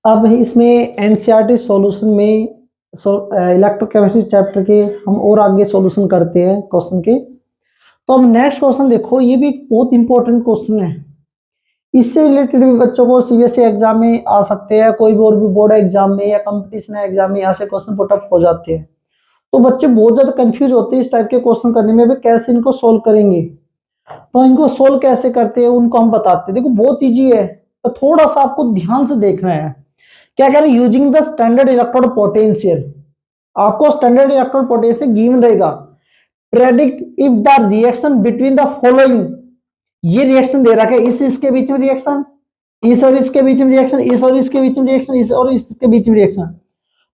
अब इसमें NCERT solution में इलेक्ट्रोकेमिस्ट्री चैप्टर के हम और आगे सॉल्यूशन करते हैं क्वेश्चन के। तो अब नेक्स्ट क्वेश्चन देखो, ये भी एक बहुत इंपॉर्टेंट क्वेश्चन है। इससे रिलेटेड भी बच्चों को सीबीएसई एग्जाम में आ सकते हैं, कोई भी और भी बोर्ड एग्जाम में या कंपटीशन एग्जाम में यहाँ से क्वेश्चन पुटअप हो जाते हैं। तो बच्चे बहुत ज्यादा कंफ्यूज होते हैं इस टाइप के क्वेश्चन करने में, भी कैसे इनको सोल्व करेंगे। तो इनको सोल्व कैसे करते हैं उनको हम बताते हैं। देखो बहुत इजी है, तो थोड़ा सा आपको ध्यान से देखना है। क्या कह रहे हैं, using the standard electrode potential. आपको स्टैंडर्ड इलेक्ट्रोड पोटेंशियल गिवन रहेगा। Predict if the reaction between the following, ये रिएक्शन दे रखा है, इसके बीच में रिएक्शन, इस और इसके बीच में रिएक्शन, इस और इसके बीच में रिएक्शन, इस और इसके बीच में रिएक्शन।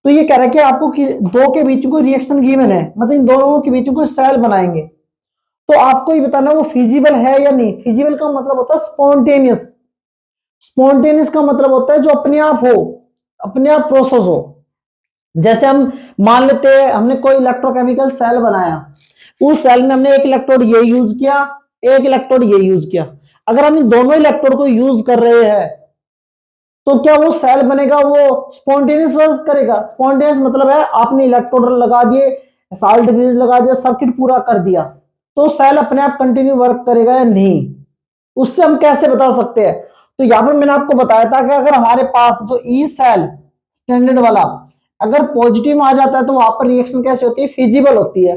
तो ये कह रहा है कि आपको दो के बीच में कोई रिएक्शन गिवन है, मतलब इन दोनों के बीच में कोई सेल बनाएंगे। तो आपको ये बताना वो फिजिबल है या नहीं। फिजिबल का मतलब होता है स्पॉन्टेनियस। स्पॉन्टेनियस का मतलब होता है जो अपने आप हो, अपने आप प्रोसेस हो। जैसे हम मान लेते हैं हमने कोई इलेक्ट्रोकेमिकल सेल बनाया, उस सेल में हमने एक इलेक्ट्रोड ये यूज किया, एक इलेक्ट्रोड ये यूज किया। अगर हम इन दोनों इलेक्ट्रोड को यूज कर रहे हैं तो क्या वो सेल बनेगा, वो स्पॉन्टेनियस वर्क करेगा। स्पॉन्टेनियस मतलब है आपने इलेक्ट्रोड लगा दिए, साल्ट ब्रिज लगा दिया, सर्किट पूरा कर दिया, तो सेल अपने आप कंटिन्यू वर्क करेगा या नहीं, उससे हम कैसे बता सकते हैं। तो यहां पर मैंने आपको बताया था कि अगर हमारे पास जो ई सेल स्टैंडर्ड वाला अगर पॉजिटिव में आ जाता है तो वहां पर रिएक्शन कैसे होती है, फिजिबल होती है।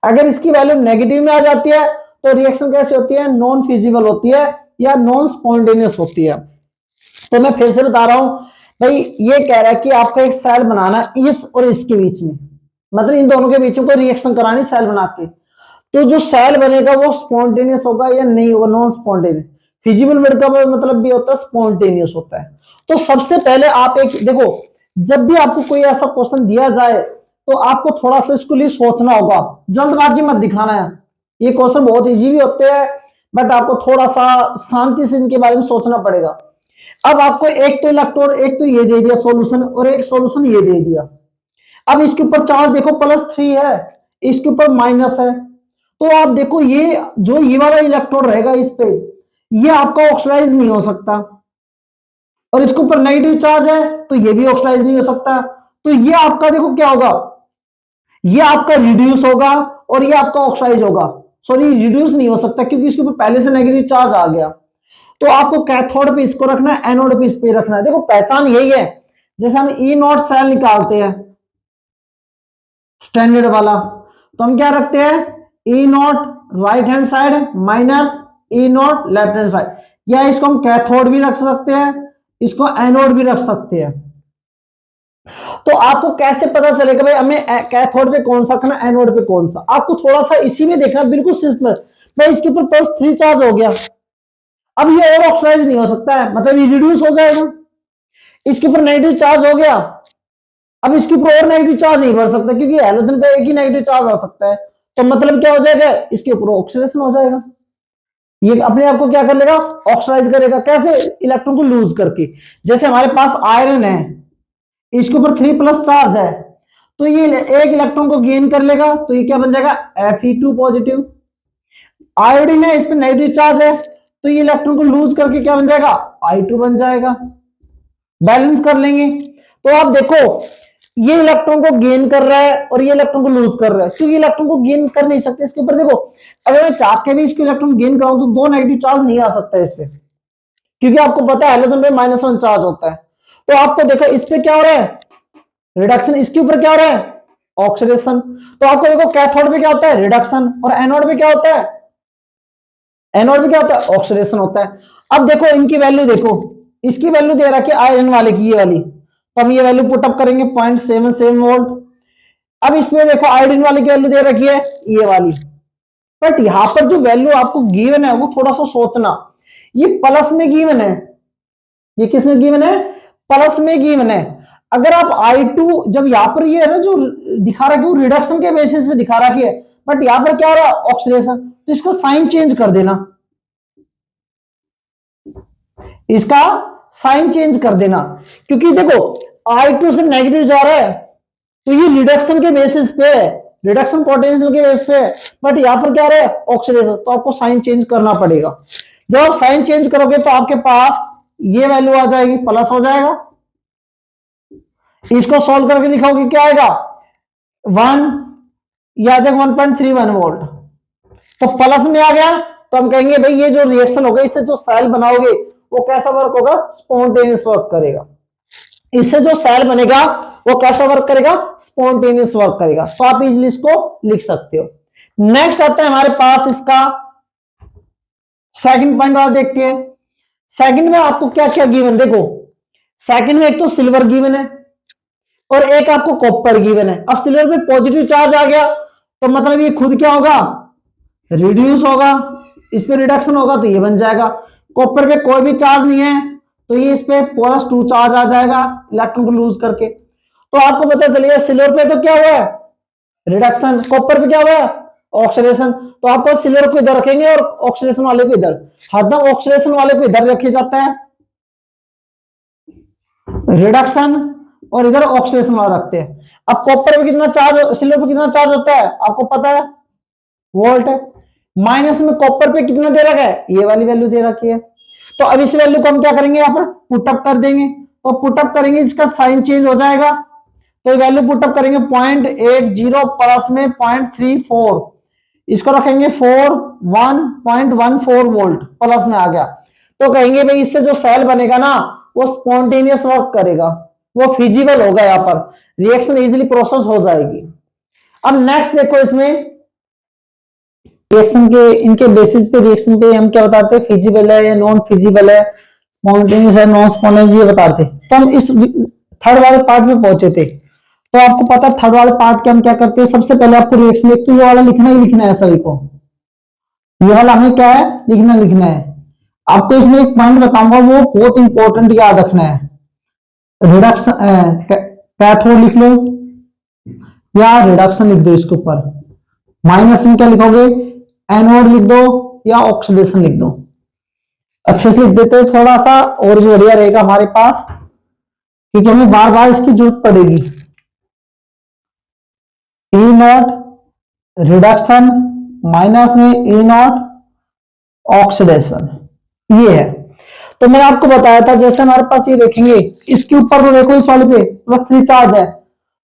अगर इसकी वैल्यू नेगेटिव में आ जाती है तो रिएक्शन कैसे होती है, नॉन फिजिबल होती है या नॉन स्पॉन्टेनियस होती है। तो मैं फिर से बता रहा हूं भाई, ये कह रहा है कि आपको एक सेल बनाना इस और इसके बीच में, मतलब इन दोनों के बीच में कोई रिएक्शन करानी सेल बना के। तो जो सेल बनेगा वो स्पॉन्टेनियस होगा या नहीं होगा, नॉन स्पॉन्टेनियस। फिजिबल वर्ड का मतलब भी होता है स्पॉन्टेनियस होता है। तो सबसे पहले आप एक देखो, जब भी आपको कोई ऐसा क्वेश्चन दिया जाए तो आपको थोड़ा सा इसको लिए सोचना होगा, जल्दबाजी मत दिखाना है। ये क्वेश्चन बहुत इजी भी होते हैं बट आपको थोड़ा सा शांति से इनके बारे में सोचना पड़ेगा। अब आपको एक तो इलेक्ट्रोड, एक तो ये दे दिया सॉल्यूशन और एक सॉल्यूशन ये दे दिया। अब इसके ऊपर चार्ज देखो +3 है, इसके ऊपर माइनस है। तो आप देखो ये जो ये वाला इलेक्ट्रोड रहेगा इस पे, ये आपका ऑक्सीडाइज नहीं हो सकता, और इसके ऊपर नेगेटिव चार्ज है तो ये भी ऑक्सीडाइज नहीं हो सकता। तो ये आपका देखो क्या होगा, ये आपका रिड्यूस होगा और ये आपका ऑक्साइड होगा। सॉरी रिड्यूस नहीं हो सकता क्योंकि इसके ऊपर पहले से नेगेटिव चार्ज आ गया। तो आपको कैथोड पे इसको रखना है, एनोड पे इस पे रखना है। देखो पहचान यही है, जैसे हम ई नॉट सेल निकालते हैं स्टैंडर्ड वाला, तो हम क्या रखते हैं, E naught right hand side minus E naught left hand side. या इसको हम कैथोड भी रख सकते हैं, इसको एनोड भी रख सकते हैं। तो आपको कैसे पता चलेगा भाई हमें कैथोड पे कौन सा रखना, एनोड पे कौन सा। आपको थोड़ा सा इसी में देखना, बिल्कुल सिंपल। भाई इसके ऊपर +3 चार्ज हो गया, अब ये और ऑक्सीडाइज नहीं हो सकता है, मतलब ये रिड्यूस हो जाएगा। इसके ऊपर नेगेटिव चार्ज हो गया, अब इसके ऊपर और नेगेटिव चार्ज नहीं बढ़ सकता क्योंकि हैलोजन पे एक ही नेगेटिव चार्ज आ सकता है। तो मतलब क्या हो जाएगा, इसके ऊपर ऑक्सीडेशन हो जाएगा। ये अपने आप को क्या कर लेगा, ऑक्सीडाइज करेगा। कैसे, इलेक्ट्रॉन को लूज करके। जैसे हमारे पास आयरन है, इसके ऊपर 3+ चार्ज है, तो ये एक इलेक्ट्रॉन को गेन कर लेगा, तो ये क्या बन जाएगा, Fe2 पॉजिटिव। आयोडीन है, इस पर नेगेटिव चार्ज है, तो ये इलेक्ट्रॉन को लूज करके क्या बन जाएगा, I2 बन जाएगा। बैलेंस कर लेंगे। तो आप देखो ये इलेक्ट्रॉन को गेन कर रहा है और ये इलेक्ट्रॉन को लूज कर रहा है, क्योंकि इलेक्ट्रॉन को गेन कर नहीं सकते इसके ऊपर। देखो अगर मैं चाह के भी इसके इलेक्ट्रॉन गेन कराऊं तो 2 नेगेटिव चार्ज नहीं आ सकता इस पे, क्योंकि आपको पता है हैलोजन पे -1 चार्ज होता है। तो आपको देखो इस पे क्या हो रहा है, रिडक्शन। इसके ऊपर क्या हो रहा है, ऑक्सीडेशन। तो आपको देखो कैथोड पे क्या होता है, रिडक्शन, और एनोड पे क्या होता है, एनोड पे क्या होता है, ऑक्सीडेशन होता है। अब देखो इनकी वैल्यू देखो, इसकी वैल्यू दे रखी है आयरन वाले की, ये वाली, तो हम ये वैल्यू पुटअप करेंगे 0.77 वोल्ट। अब इसमें देखो आयोडीन वाले की वैल्यू दे रखी है ये वाली। बट यहां पर जो वैल्यू आपको गिवन है वो थोड़ा सा सोचना, ये प्लस में गिवन है, ये किस में गिवन है, प्लस में गिवन है। अगर आप I2 जब यहां पर ये है ना जो दिखा रहा है वो रिडक्शन के बेसिस पे दिखा रहा है, बट यहां पर क्या हो रहा है, ऑक्सीडेशन, तो इसको साइन चेंज कर देना, इसका साइन चेंज कर देना। क्योंकि देखो I2 से नेगेटिव जा रहा है तो ये रिडक्शन के बेसिस पे है, रिडक्शन पोटेंशियल के बेसिस पे है, बट यहां पर क्या रहा है, ऑक्सीडेशन, तो आपको साइन चेंज करना पड़ेगा। जब आप साइन चेंज करोगे तो आपके पास ये वैल्यू आ जाएगी, प्लस हो जाएगा। इसको सॉल्व करके लिखोगे क्या आएगा, 1 या जब 1.31 वोल्ट, तो प्लस में आ गया। तो हम कहेंगे भाई ये जो रिएक्शन होगा, इससे जो सेल बनाओगे वो कैसा वर्क होगा, स्पॉन्टेनियस वर्क करेगा। इससे जो सेल बनेगा वो कैसा वर्क करेगा, स्पॉन्टेनियस वर्क करेगा। तो आप इजीली इसको लिख सकते हो। नेक्स्ट आता है हमारे पास इसका सेकंड पॉइंट वाला देखते हैं। सेकंड में आपको क्या क्या गिवन, देखो सेकंड में एक तो सिल्वर गिवन है और एक आपको कॉपर गिवन है। अब सिल्वर पे पॉजिटिव चार्ज आ गया तो मतलब ये खुद क्या होगा, रिड्यूस होगा, इस पे रिडक्शन होगा तो ये बन जाएगा। कॉपर पे कोई भी चार्ज नहीं है तो ये इस पे +2 चार्ज आ जाएगा इलेक्ट्रॉन को लूज करके। तो आपको पता चलिए सिल्वर पे तो क्या हुआ है, रिडक्शन, कॉपर पे क्या हुआ है, ऑक्सीडेशन। तो आपको सिल्वर को इधर रखेंगे और ऑक्सीडेशन वाले को इधर, हरदम ऑक्सीडेशन वाले को इधर रखे जाता है रिडक्शन, और इधर ऑक्सीडेशन वाला रखते हैं। अब कॉपर पे कितना चार्ज, सिल्वर पे कितना चार्ज होता है आपको पता है, वोल्ट है। माइनस में कॉपर पे कितना दे रखा है, ये वाली वैल्यू दे रखी है। तो अब इस वैल्यू को हम क्या करेंगे, यहाँ पर पुटअप कर देंगे। तो पुटअप करेंगे इसका साइन चेंज हो जाएगा। तो ये वैल्यू पुटअप करेंगे 0.80 प्लस में 0.34, इसको रखेंगे 1.14 वोल्ट, प्लस में आ गया। तो कहेंगे भाई इससे जो सेल बनेगा ना वो स्पॉन्टेनियस वर्क करेगा, वो फिजिबल होगा, यहाँ पर रिएक्शन इजीली प्रोसेस हो जाएगी। अब नेक्स्ट देखो, इसमें रिएक्शन के इनके बेसिस पे रिएक्शन पे हम क्या बताते हैं, फिजिबल है या नॉन फिजिबल है, स्पॉन्टेनियस है नॉन स्पॉन्टेनियस, ये बताते। तो हम इस थर्ड वाले पार्ट में पहुंचे थे। तो आपको पता है थर्ड वाले पार्ट के हम क्या करते हैं, सबसे पहले आपको रिएक्शन एक तो ये वाला लिखना ही लिखना है सभी को, ये वाला हमें क्या है लिखना है। आपको इसमें एक पॉइंट बताऊंगा वो बहुत इंपॉर्टेंट याद रखना है, रिडक्शन कैथोड लिख लो या रिडक्शन लिख दो, इसके ऊपर माइनस में क्या लिखोगे, एनोड लिख दो या ऑक्सीडेशन लिख दो। अच्छे से लिख देते हैं थोड़ा सा और भी बढ़िया रहेगा हमारे पास, क्योंकि हमें बार बार इसकी जरूरत पड़ेगी। ई नॉट रिडक्शन, माइनस में ई नॉट ऑक्सीडेशन, ये है। तो मैंने आपको बताया था जैसे हमारे पास ये देखेंगे इसके ऊपर तो देखो इस वाले पे +3 चार्ज है,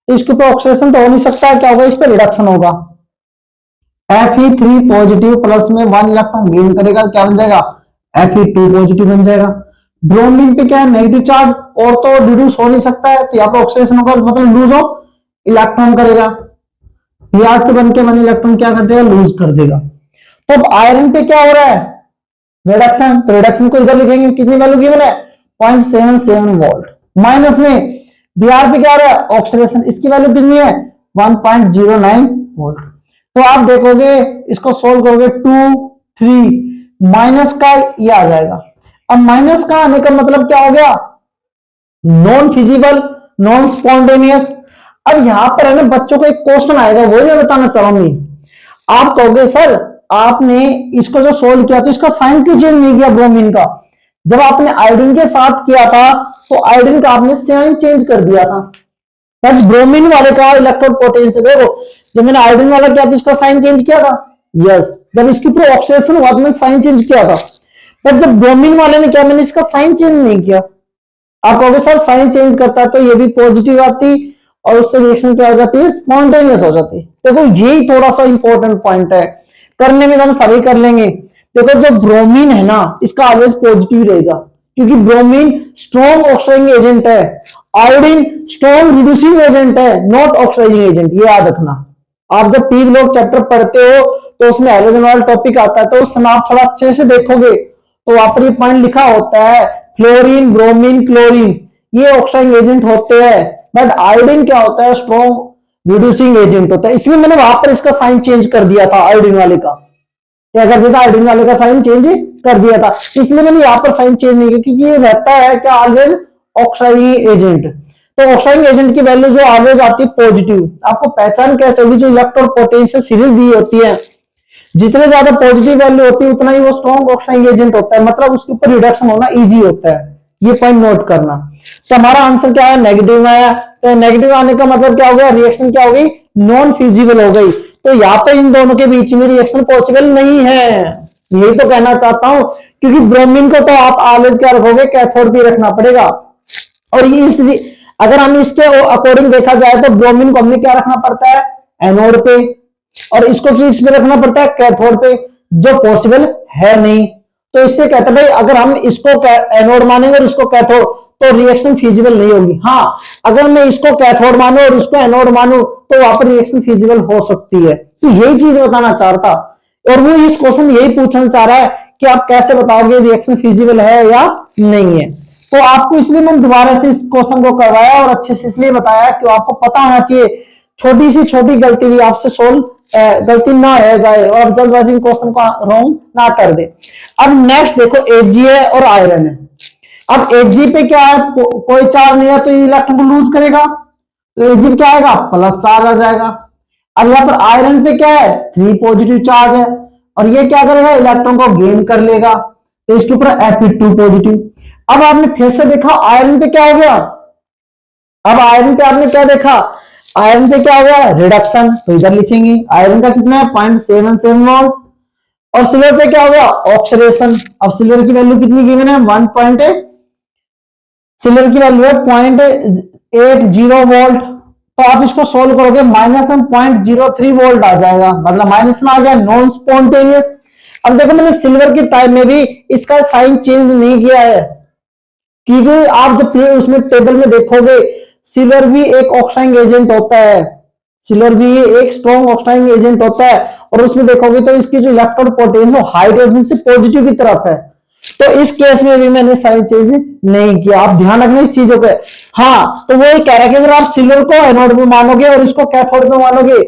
तो इसके ऊपर ऑक्सीडेशन तो हो नहीं सकता है, क्या होगा इस पे रिडक्शन होगा। Fe3 पॉजिटिव प्लस में 1 इलेक्ट्रॉन गेन करेगा, क्या बन जाएगा, Fe2 पॉजिटिव बन जाएगा। ब्रोमीन पे क्या है, नेगेटिव चार्ज और तो रिड्यूस हो नहीं सकता है, तो यहाँ पर ऑक्सीडेशन होगा मतलब लूज ऑफ इलेक्ट्रॉन करेगा, Br2 बन के 1 इलेक्ट्रॉन क्या कर देगा, लूज कर देगा। तो अब आयरन पे क्या हो रहा है, रिडक्शन, तो रिडक्शन को इधर लिखेंगे, कितनी वैल्यू गिवन है 0.77 वोल्ट। माइनस में Br पे क्या हो रहा है, ऑक्सीडेशन, इसकी वैल्यू कितनी है 1.09 वोल्ट। तो आप देखोगे इसको सोल्व करोगे 2 3 माइनस का ये आ जाएगा। अब माइनस का आने का मतलब क्या हो गया, नॉन फिजिबल नॉन स्पॉन्टेनियस। अब यहां पर है ना बच्चों को एक क्वेश्चन आएगा, वो मैं बताना चाहूंगी। आप कहोगे सर आपने इसको जो सोल्व किया तो इसका साइन क्यों चेंज नहीं किया ब्रोमीन का, जब आपने आयोडीन के साथ किया था तो आयोडीन का आपने साइन चेंज कर दिया था, बट ब्रोमीन वाले का इलेक्ट्रोड पोटेंशियल देखो, जब मैंने आयोडीन वाला किया तो इसका साइन चेंज किया था, यस, जब इसके ऊपर ऑक्सीडेशन हुआ तो मैंने साइन चेंज किया था, पर जब ब्रोमीन वाले ने किया मैंने इसका साइन चेंज नहीं किया। आप कहोगे सर साइन चेंज करता है तो ये भी पॉजिटिव आती और उससे रिएक्शन क्या हो जाती है, स्पॉन्टेनियस हो जाती है। देखो यही थोड़ा सा इंपॉर्टेंट पॉइंट है, करने में तो हम सभी कर लेंगे। देखो जो ब्रोमीन है ना इसका ऑलवेज पॉजिटिव रहेगा, क्योंकि ब्रोमीन स्ट्रॉन्ग ऑक्सीडाइजिंग एजेंट है, आयोडीन स्ट्रॉन्ग रिड्यूसिंग एजेंट है, नॉट ऑक्सीडाइजिंग एजेंट, ये याद रखना। आप जब पी ब्लॉक चैप्टर पढ़ते हो तो उसमें हाइड्रोजन वाला टॉपिक आता है, तो उस समय आप थोड़ा अच्छे से देखोगे तो वहां पर ये पॉइंट लिखा होता है, फ्लोरीन ब्रोमीन क्लोरीन ये ऑक्सीडाइजिंग एजेंट होते हैं, बट आयोडीन क्या होता है, स्ट्रॉन्ग रिड्यूसिंग एजेंट होता है। इसलिए मैंने वहां पर इसका साइन चेंज कर दिया था, आयोडीन वाले का क्या कर दिया था, आयोडीन वाले का साइन चेंज कर दिया था, इसलिए मैंने यहाँ पर साइन चेंज नहीं किया, क्योंकि ये रहता है क्या ऑलवेज ऑक्साइडिंग एजेंट। तो ऑक्साइडिंग एजेंट की वैल्यू जो ऑलवेज आती है पॉजिटिव। आपको पहचान कैसे होगी, जो इलेक्ट्रॉन पोटेंशियल सीरीज दी होती है जितने ज्यादा पॉजिटिव वैल्यू होती है उतना ही वो स्ट्रॉन्ग ऑक्साइडिंग एजेंट होता है, मतलब उसके ऊपर रिडक्शन होना इजी होता है, ये पॉइंट नोट करना। तो हमारा आंसर क्या है, नेगेटिव में आया। तो नेगेटिव आने का मतलब क्या हो गया, रिएक्शन क्या हो गई, नॉन फिजिबल हो गई। तो या तो इन दोनों के बीच में रिएक्शन पॉसिबल नहीं है, यही तो कहना चाहता हूं, क्योंकि ब्रोमीन को तो आप ऑलवेज क्या रखोगे, कैथोड पे रखना पड़ेगा। और ये इसलिए अगर हम इसके अकॉर्डिंग देखा जाए तो ब्रोमीन को हमने क्या रखना पड़ता है, एनोड पे, और इसको किस पे रखना पड़ता है, कैथोड पे, जो पॉसिबल है नहीं। तो इससे कहते हैं भाई अगर हम इसको एनोड मानेंगे और इसको कैथोड, तो रिएक्शन फिजिबल नहीं होगी। हाँ, अगर मैं इसको कैथोड मानू और इसको एनोड मानू तो वहां पर रिएक्शन फिजिबल हो सकती है। तो यही चीज बताना चाहता, और वो इस क्वेश्चन यही पूछना चाह रहा है कि आप कैसे बताओगे रिएक्शन फिजिबल है या नहीं है। तो आपको इसलिए मैंने दोबारा से इस क्वेश्चन को करवाया और अच्छे से इसलिए बताया कि आपको पता होना चाहिए, छोटी सी छोटी गलती भी आपसे सोल्व गलती ना रह जाए और जल्दबाजी में क्वेश्चन को रॉन्ग ना कर दे। अब नेक्स्ट देखो, Hg है और आयरन है। अब Hg पे क्या है, कोई चार्ज नहीं है तो ये इलेक्ट्रॉन को लूज करेगा, तो Hg क्या आएगा, प्लस चार्ज आ जाएगा। अब यहाँ पर आयरन पे क्या है, 3 पॉजिटिव चार्ज है, और ये क्या करेगा, इलेक्ट्रॉन को गेन कर लेगा, तो इसके ऊपर Fe2 पॉजिटिव। अब आपने फिर से देखा आयरन पे क्या हो गया, अब आयरन पे आपने क्या देखा, आयरन पे क्या हो गया, रिडक्शन, तो इधर लिखेंगे आयरन का कितना है 0.77 वोल्ट, और सिल्वर पे क्या हो गया, ऑक्सीडेशन। अब सिल्वर की वैल्यू कितनी गिवन है, 1.8, सिल्वर की वैल्यू है 0.80 वोल्ट। तो आप इसको सोल्व करोगे माइनस में 0.03 वोल्ट आ जाएगा, मतलब माइनस में आ गया, नॉन स्पॉन्टेनियस। अब देखो मैंने सिल्वर के टाइम में भी इसका साइन चेंज नहीं किया है, क्योंकि आप जब उसमें टेबल में देखोगे सिल्वर भी एक ऑक्साइडिंग एजेंट होता है, सिल्वर भी एक स्ट्रॉन्ग ऑक्साइडिंग एजेंट होता है, और उसमें देखोगे तो इसकी जो इलेक्ट्रॉन पोटेंशियल हाइड्रोजन से पॉजिटिव की तरफ है। तो इस केस में भी मैंने साइन चेंज नहीं किया, आप ध्यान रखना इस चीजों पे। हाँ, तो वो ये कह रहा है कि अगर आप सिल्वर को एनोड में मानोगे और इसको कैथोड में मानोगे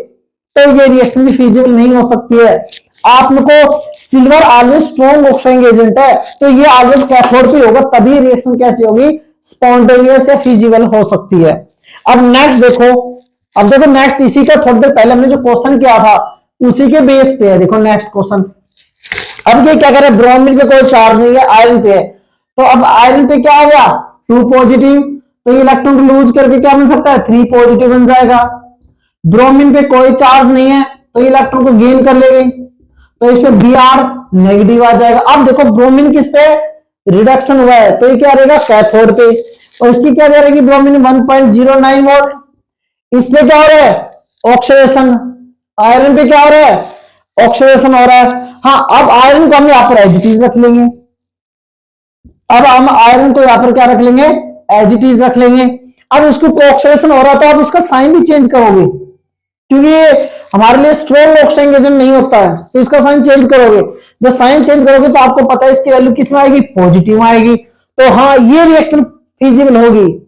तो ये रिएक्शन भी फिजिबल नहीं हो सकती है। आपको सिल्वर ऑलवेज स्ट्रॉन्ग ऑक्साइडिंग एजेंट है, तो ये ऑलवेज कैथोड पे होगा, तभी रिएक्शन कैसी होगी, स्पॉन्टेनियस या फिजिबल हो सकती है। अब नेक्स्ट देखो, अब देखो नेक्स्ट इसी का थोड़ी देर पहले हमने जो क्वेश्चन किया था उसी के बेस पे है। देखो नेक्स्ट क्वेश्चन, अब ये क्या करे, ब्रोमीन पे कोई चार्ज नहीं है, आयरन पे है, तो अब आयरन पे क्या हो गया, 2 पॉजिटिव, तो ये इलेक्ट्रॉन को लूज करके क्या बन सकता है, 3 पॉजिटिव बन जाएगा। ब्रोमीन पे कोई चार्ज नहीं है तो ये इलेक्ट्रॉन को गेन कर लेगी, तो इसमें Br नेगेटिव आ जाएगा। अब देखो ब्रोमीन किस पे रिडक्शन हुआ है, तो ये क्या रहेगा, कैथोड पे, और इसकी क्या रहेगी, ब्रोमीन 1.09 वोल्ट। इस पे क्या हो रहा है, ऑक्सीडेशन, आयरन पे क्या हो रहा है, ऑक्सीडेशन हो रहा है। हाँ, अब आयरन को हम यहां पर एज इट इज रख लेंगे, अब हम आयरन को यहां पर क्या रख लेंगे, एज इट इज रख लेंगे। अब इसको ऑक्सीडेशन हो रहा है तो आप इसका साइन भी चेंज करोगे, क्योंकि ये हमारे लिए स्ट्रॉन्ग ऑक्साइडिंग एजेंट नहीं होता है, तो इसका साइन चेंज करोगे। जब साइन चेंज करोगे तो आपको पता है इसकी वैल्यू किस में आएगी, पॉजिटिव आएगी, तो हाँ ये रिएक्शन फिजिबल होगी।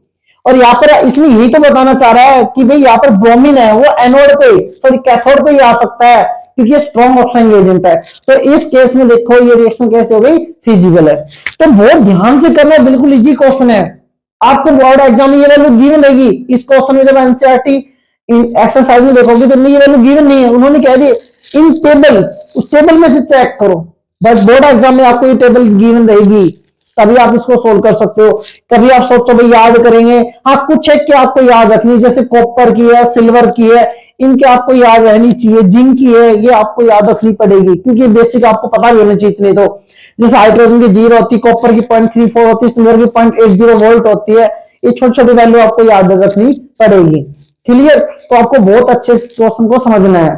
और यहाँ पर इसलिए यही तो बताना चाह रहा है कि भाई यहाँ पर ब्रोमीन है वो एनोड पे, सॉरी कैथोड पे ही आ सकता है, क्योंकि ये स्ट्रॉन्ग ऑक्साइडिंग एजेंट है। तो इस केस में देखो ये रिएक्शन कैसे हो गई, फिजिबल है। तो बहुत ध्यान से करना, बिल्कुल इजी क्वेश्चन है। आपको बोर्ड एग्जाम में ये वैल्यू गिवन रहेगी। इस क्वेश्चन में जब एनसीईआरटी एक्सरसाइज में देखोगे तो ये वैल्यू गिवन नहीं है, उन्होंने कह दी इन टेबल, उस टेबल में से चेक करो। बस बोर्ड एग्जाम में आपको ये टेबल गिवन रहेगी, तभी आप इसको सोल्व कर सकते हो। कभी आप सोचो भाई याद करेंगे, हाँ कुछ एक की आपको याद रखनी, जैसे कॉपर की है, सिल्वर की है, इनके आपको याद रहनी चाहिए, जिंक की है ये आपको याद रखनी पड़ेगी, क्योंकि बेसिक आपको पता भी होना चाहिए इतने तो। जैसे हाइड्रोजन की 0 होती है, कॉपर की 0.34 होती है, सिल्वर की 0.80 वोल्ट होती है, ये छोटी छोटी वैल्यू आपको याद रखनी पड़ेगी। क्लियर? तो आपको बहुत अच्छे से क्वेश्चन को समझना है।